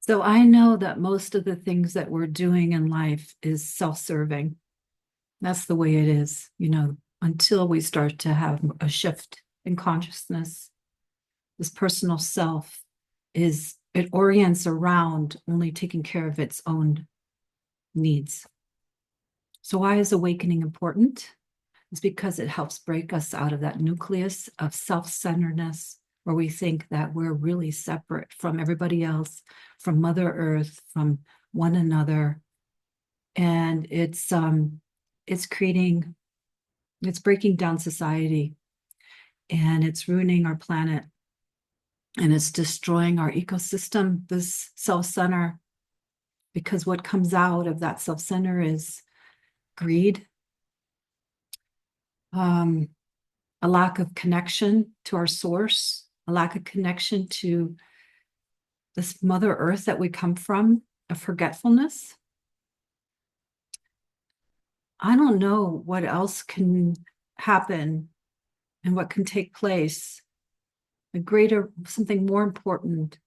So I know that most of the things that we're doing in life is self-serving. That's the way it is, until we start to have a shift in consciousness. This personal self it orients around only taking care of its own needs. So why is awakening important? It's because it helps break us out of that nucleus of self-centeredness where we think that we're really separate from everybody else, from Mother Earth, from one another. And it's creating, it's breaking down society, and it's ruining our planet, and it's destroying our ecosystem, this self-center, because what comes out of that self-center is greed, um, a lack of connection to our source, a lack of connection to this Mother Earth that we come from, a forgetfulness. I don't know what else can happen and what can take place, a greater, something more important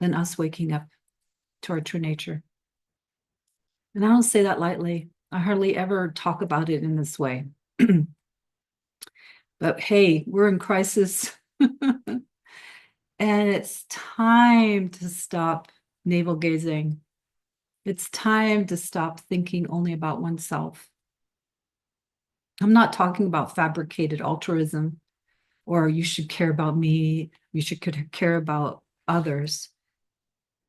than us waking up to our true nature. And I don't say that lightly. I hardly ever talk about it in this way. But hey, we're in crisis. And it's time to stop navel gazing. It's time to stop thinking only about oneself. I'm not talking about fabricated altruism or you should care about me, you should care about others.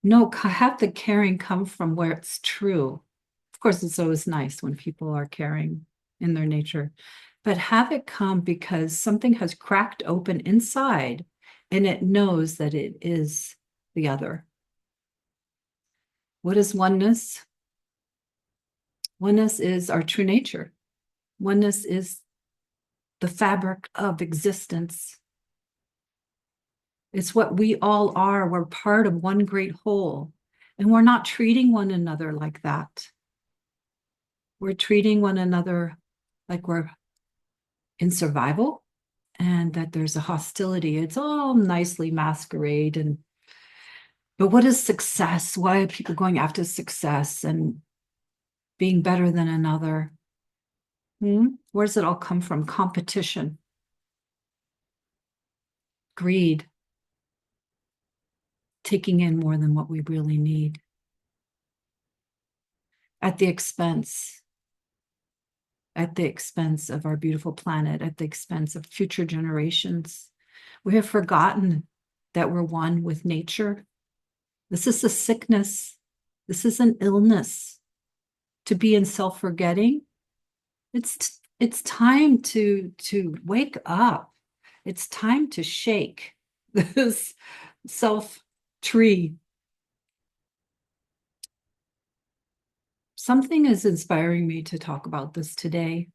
No, have the caring come from where it's true. Of course, it's always nice when people are caring in their nature, but have it come because something has cracked open inside and it knows that it is the other. What is oneness? Oneness is our true nature. Oneness is the fabric of existence. It's what we all are. We're part of one great whole. And we're not treating one another like that. We're treating one another like we're in survival and that there's a hostility. It's all nicely masquerade. But what is success? Why are people going after success and being better than another? Where does it all come from? Competition, greed, taking in more than what we really need at the expense of our beautiful planet, at the expense of future generations. We have forgotten that we're one with nature. This is a sickness. This is an illness. To be in self-forgetting, it's time to wake up. It's time to shake this self tree. Something is inspiring me to talk about this today.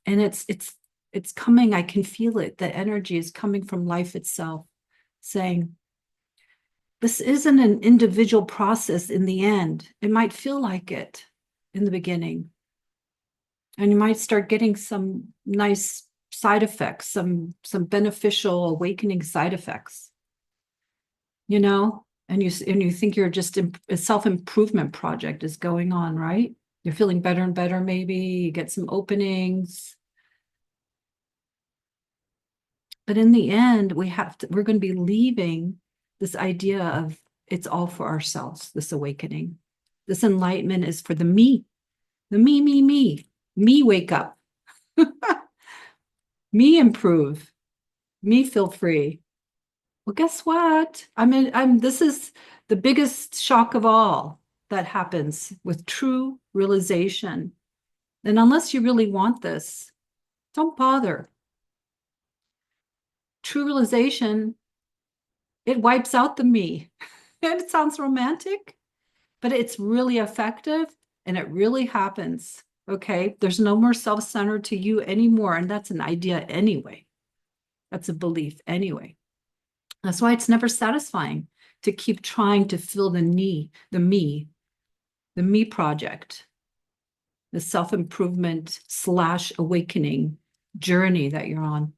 And it's coming, I can feel it. The energy is coming from life itself, saying, this isn't an individual process in the end. It might feel like it in the beginning. And you might start getting some nice side effects, some beneficial awakening side effects, and you think you're just a self-improvement project is going on, right? You're feeling better and better, maybe you get some openings. But in the end, we're going to be leaving this idea of it's all for ourselves, this awakening. This enlightenment is for the me, me wake up, me improve, me feel free. Well, guess what? This is the biggest shock of all that happens with true realization. And unless you really want this, don't bother. True realization, it wipes out the me. And it sounds romantic, but it's really effective and it really happens. Okay. There's no more self-centered to you anymore. And that's an idea anyway. That's a belief anyway. That's why it's never satisfying to keep trying to fill the me project, the self-improvement / awakening journey that you're on.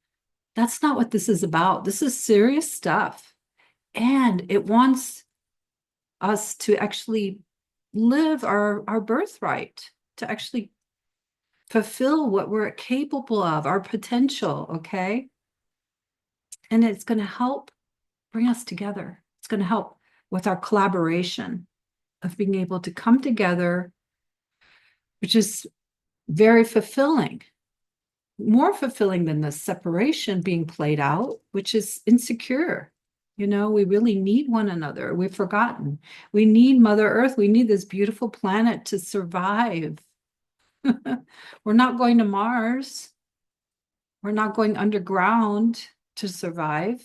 That's not what this is about. This is serious stuff. And it wants us to actually live our birthright, to actually fulfill what we're capable of, our potential, okay? And it's going to help bring us together. It's going to help with our collaboration of being able to come together, which is very fulfilling, more fulfilling than the separation being played out, which is insecure. You know, we really need one another. We've forgotten. We need Mother Earth. We need this beautiful planet to survive. We're not going to Mars. We're not going underground to survive,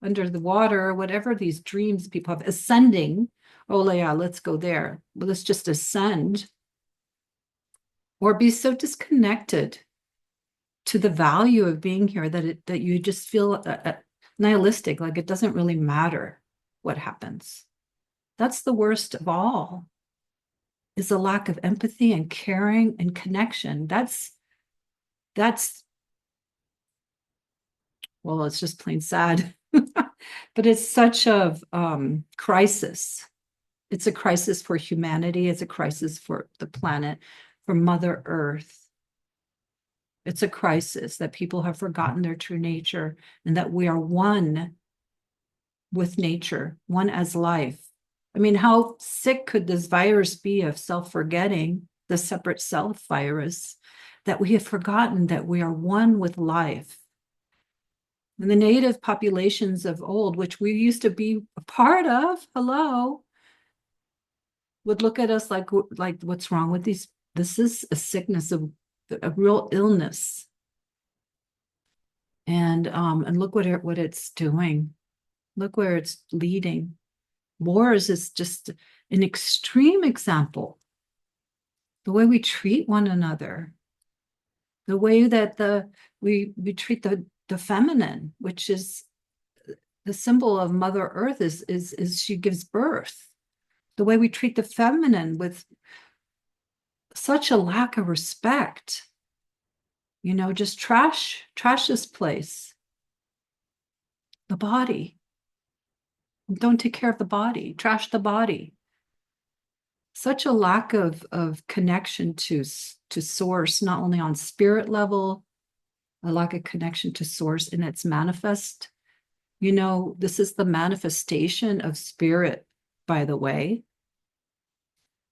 under the water, whatever these dreams people have, ascending. Oh, yeah, let's go there. Well, let's just ascend, or be so disconnected to the value of being here that you just feel nihilistic, like it doesn't really matter what happens. That's the worst of all, is a lack of empathy and caring and connection. That's well, it's just plain sad. But it's such a crisis. It's a crisis for humanity. It's a crisis for the planet, for Mother Earth. It's a crisis that people have forgotten their true nature, and that we are one with nature, one as life. I mean, how sick could this virus be of self-forgetting, the separate self virus, that we have forgotten that we are one with life? And the native populations of old, which we used to be a part of, hello, would look at us like what's wrong with these? This is a sickness, of a real illness. And look what it's doing. Look where it's leading. Wars is just an extreme example. The way we treat one another, the way that we treat the feminine, which is the symbol of Mother Earth, is she gives birth. The way we treat the feminine with such a lack of respect, you know, just trash this place. The body. Don't take care of the body, trash the body. Such a lack of connection to source, not only on spirit level, a lack of connection to source in its manifest. You know, this is the manifestation of spirit, by the way.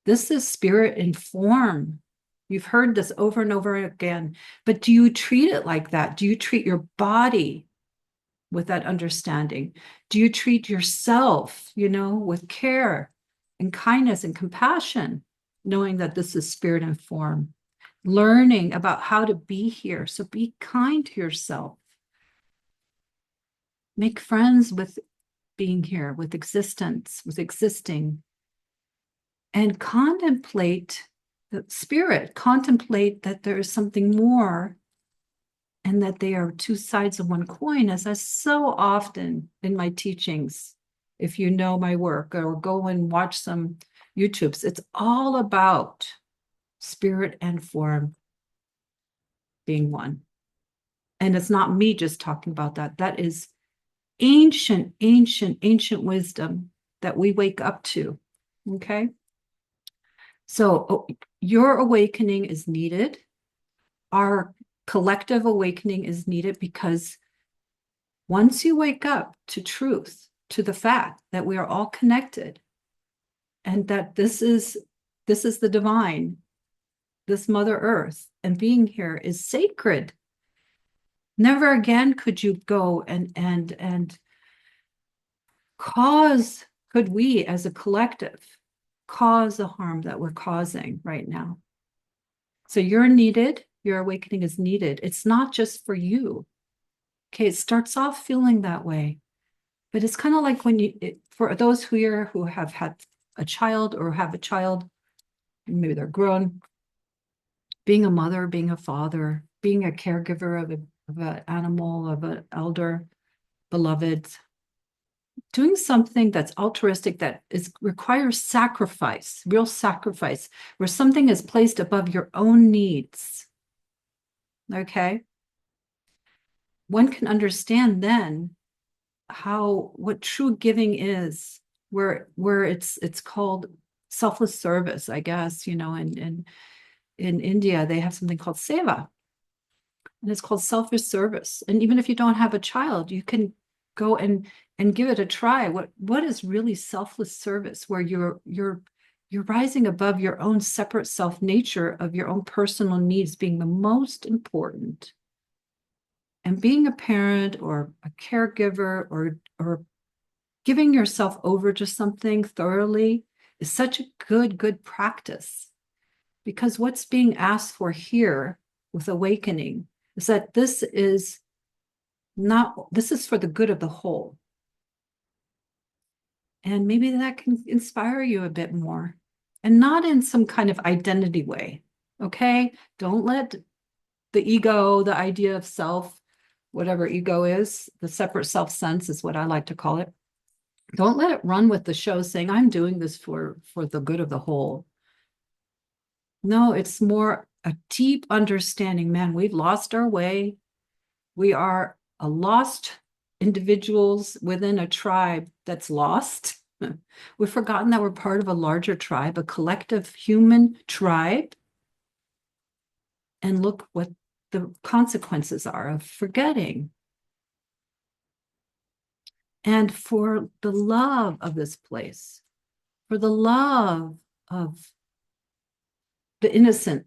This is spirit in form. You've heard this over and over again, but do you treat it like that? Do you treat your body with that understanding? Do you treat yourself, you know, with care and kindness and compassion, knowing that this is spirit in form? Learning about how to be here. So be kind to yourself. Make friends with being here, with existence, with existing. And contemplate the spirit, contemplate that there is something more, and that they are two sides of one coin, as I so often in my teachings, if you know my work or go and watch some YouTubes, it's all about spirit and form being one. And it's not me just talking about that. That is ancient wisdom that we wake up to. Okay. So your awakening is needed. Our collective awakening is needed, because once you wake up to truth, to the fact that we are all connected, and that this is the divine, this Mother Earth, and being here is sacred. Never again could you go and cause, could we as a collective cause the harm that we're causing right now. So you're needed. Your awakening is needed. It's not just for you. Okay, it starts off feeling that way, but it's kind of like when for those here who have had a child or have a child, maybe they're grown, being a mother, being a father, being a caregiver of an animal, of an elder, beloved, doing something that's altruistic, that requires sacrifice, real sacrifice, where something is placed above your own needs. Okay? One can understand then what true giving is, where it's called selfless service, I guess, in India, they have something called seva, and it's called selfish service. And even if you don't have a child, you can go and give it a try. What is really selfless service, where you're rising above your own separate self nature of your own personal needs being the most important. And being a parent or a caregiver or giving yourself over to something thoroughly is such a good practice, because what's being asked for here with awakening is that this is for the good of the whole. And maybe that can inspire you a bit more, and not in some kind of identity way. Okay, don't let the ego, the idea of self, whatever ego is, the separate self sense is what I like to call it. Don't let it run with the show saying, I'm doing this for the good of the whole. No, it's more a deep understanding. Man, we've lost our way. We are a lost individuals within a tribe that's lost. We've forgotten that we're part of a larger tribe, a collective human tribe. And look what the consequences are of forgetting. And for the love of this place, for the love of the innocence,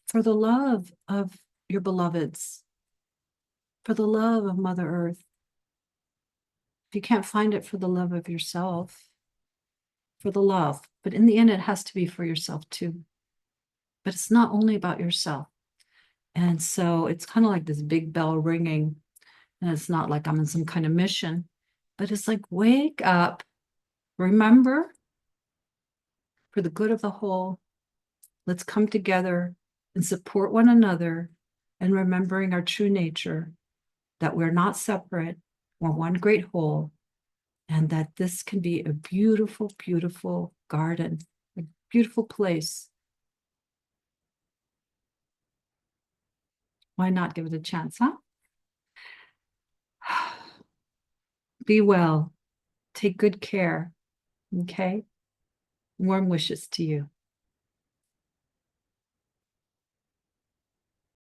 for the love of your beloveds, for the love of Mother Earth. If you can't find it, for the love of yourself, for the love. But in the end, it has to be for yourself too. But it's not only about yourself. And so it's kind of like this big bell ringing. And it's not like I'm in some kind of mission, but it's like, wake up, remember, for the good of the whole, let's come together and support one another, and remembering our true nature, that we're not separate, we're one great whole, and that this can be a beautiful, beautiful garden, a beautiful place. Why not give it a chance, huh? Be well. Take good care. Okay? Warm wishes to you.